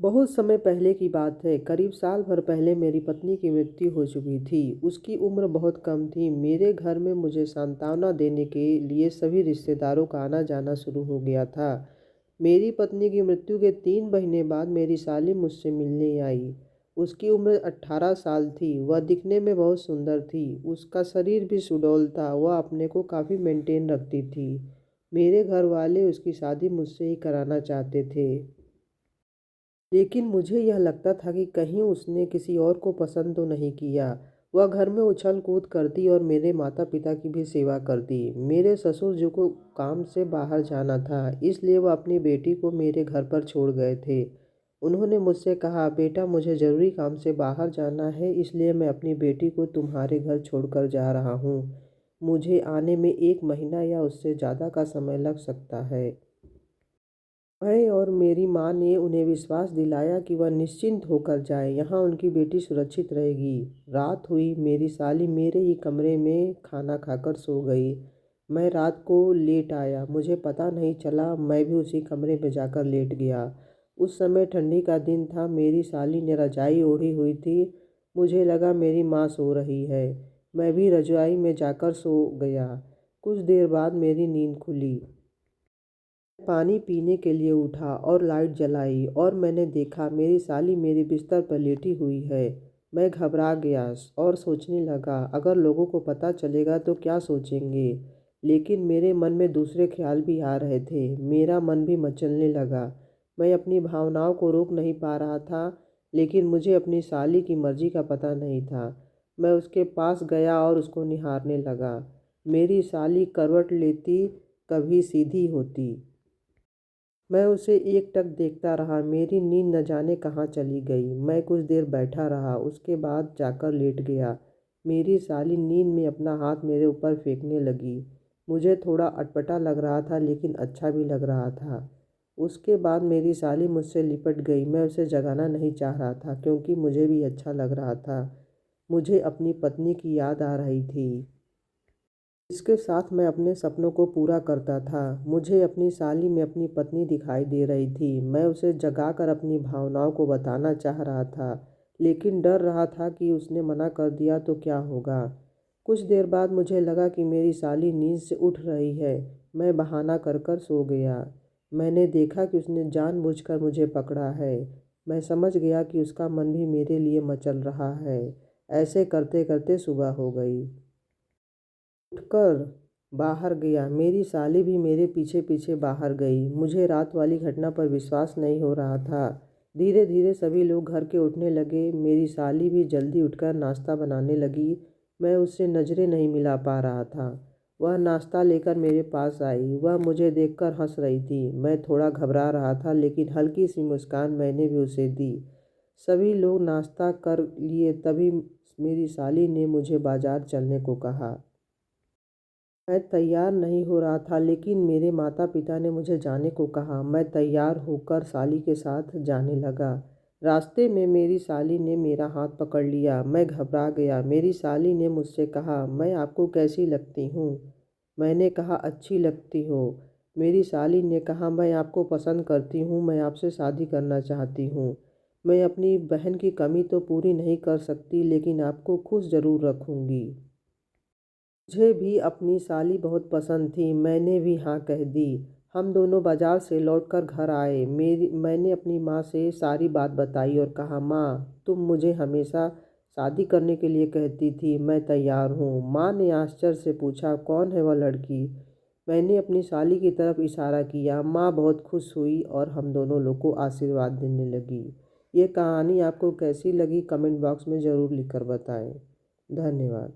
बहुत समय पहले की बात है। करीब साल भर पहले मेरी पत्नी की मृत्यु हो चुकी थी। उसकी उम्र बहुत कम थी। मेरे घर में मुझे सांत्वना देने के लिए सभी रिश्तेदारों का आना जाना शुरू हो गया था। मेरी पत्नी की मृत्यु के 3 महीने बाद मेरी साली मुझसे मिलने आई। उसकी उम्र 18 साल थी। वह दिखने में बहुत सुंदर थी। उसका शरीर भी सुडौल था। वह अपने को काफ़ी मेंटेन रखती थी। मेरे घर वाले उसकी शादी मुझसे ही कराना चाहते थे, लेकिन मुझे यह लगता था कि कहीं उसने किसी और को पसंद तो नहीं किया। वह घर में उछल कूद करती और मेरे माता पिता की भी सेवा करती। मेरे ससुर जी को काम से बाहर जाना था, इसलिए वह अपनी बेटी को मेरे घर पर छोड़ गए थे। उन्होंने मुझसे कहा, बेटा मुझे ज़रूरी काम से बाहर जाना है, इसलिए मैं अपनी बेटी को तुम्हारे घर छोड़कर जा रहा हूँ। मुझे आने में 1 महीना या उससे ज़्यादा का समय लग सकता है। मैं और मेरी माँ ने उन्हें विश्वास दिलाया कि वह निश्चिंत होकर जाए, यहाँ उनकी बेटी सुरक्षित रहेगी। रात हुई, मेरी साली मेरे ही कमरे में खाना खाकर सो गई। मैं रात को लेट आया, मुझे पता नहीं चला, मैं भी उसी कमरे में जाकर लेट गया। उस समय ठंडी का दिन था। मेरी साली ने रजाई ओढ़ी हुई थी। मुझे लगा मेरी माँ सो रही है। मैं भी रजाई में जाकर सो गया। कुछ देर बाद मेरी नींद खुली। पानी पीने के लिए उठा और लाइट जलाई और मैंने देखा मेरी साली मेरे बिस्तर पर लेटी हुई है। मैं घबरा गया और सोचने लगा, अगर लोगों को पता चलेगा तो क्या सोचेंगे। लेकिन मेरे मन में दूसरे ख्याल भी आ रहे थे। मेरा मन भी मचलने लगा। मैं अपनी भावनाओं को रोक नहीं पा रहा था, लेकिन मुझे अपनी साली की मर्जी का पता नहीं था। मैं उसके पास गया और उसको निहारने लगा। मेरी साली करवट लेती, कभी सीधी होती। मैं उसे एकटक देखता रहा। मेरी नींद न जाने कहाँ चली गई। मैं कुछ देर बैठा रहा, उसके बाद जाकर लेट गया। मेरी साली नींद में अपना हाथ मेरे ऊपर फेंकने लगी। मुझे थोड़ा अटपटा लग रहा था, लेकिन अच्छा भी लग रहा था। उसके बाद मेरी साली मुझसे लिपट गई। मैं उसे जगाना नहीं चाह रहा था, क्योंकि मुझे भी अच्छा लग रहा था। मुझे अपनी पत्नी की याद आ रही थी, इसके साथ मैं अपने सपनों को पूरा करता था। मुझे अपनी साली में अपनी पत्नी दिखाई दे रही थी। मैं उसे जगाकर अपनी भावनाओं को बताना चाह रहा था, लेकिन डर रहा था कि उसने मना कर दिया तो क्या होगा। कुछ देर बाद मुझे लगा कि मेरी साली नींद से उठ रही है। मैं बहाना कर कर सो गया। मैंने देखा कि उसने जानबूझकर मुझे पकड़ा है। मैं समझ गया कि उसका मन भी मेरे लिए मचल रहा है। ऐसे करते करते सुबह हो गई। उठकर बाहर गया। मेरी साली भी मेरे पीछे पीछे बाहर गई। मुझे रात वाली घटना पर विश्वास नहीं हो रहा था। धीरे धीरे सभी लोग घर के उठने लगे। मेरी साली भी जल्दी उठकर नाश्ता बनाने लगी। मैं उससे नज़रें नहीं मिला पा रहा था। वह नाश्ता लेकर मेरे पास आई। वह मुझे देखकर हंस रही थी। मैं थोड़ा घबरा रहा था, लेकिन हल्की सी मुस्कान मैंने भी उसे दी। सभी लोग नाश्ता कर लिए, तभी मेरी साली ने मुझे बाजार चलने को कहा। मैं तैयार नहीं हो रहा था, लेकिन मेरे माता पिता ने मुझे जाने को कहा। मैं तैयार होकर साली के साथ जाने लगा। रास्ते में मेरी साली ने मेरा हाथ पकड़ लिया। मैं घबरा गया। मेरी साली ने मुझसे कहा, मैं आपको कैसी लगती हूँ? मैंने कहा, अच्छी लगती हो। मेरी साली ने कहा, मैं आपको पसंद करती हूँ, मैं आपसे शादी करना चाहती हूँ। मैं अपनी बहन की कमी तो पूरी नहीं कर सकती, लेकिन आपको खुश ज़रूर रखूँगी। मुझे भी अपनी साली बहुत पसंद थी। मैंने भी हाँ कह दी। हम दोनों बाजार से लौटकर घर आए। मैंने अपनी माँ से सारी बात बताई और कहा, माँ तुम मुझे हमेशा शादी करने के लिए कहती थी, मैं तैयार हूँ। माँ ने आश्चर्य से पूछा, कौन है वह लड़की? मैंने अपनी साली की तरफ इशारा किया। माँ बहुत खुश हुई और हम दोनों लोग को आशीर्वाद देने लगी। ये कहानी आपको कैसी लगी, कमेंट बॉक्स में ज़रूर लिखकर बताएं। धन्यवाद।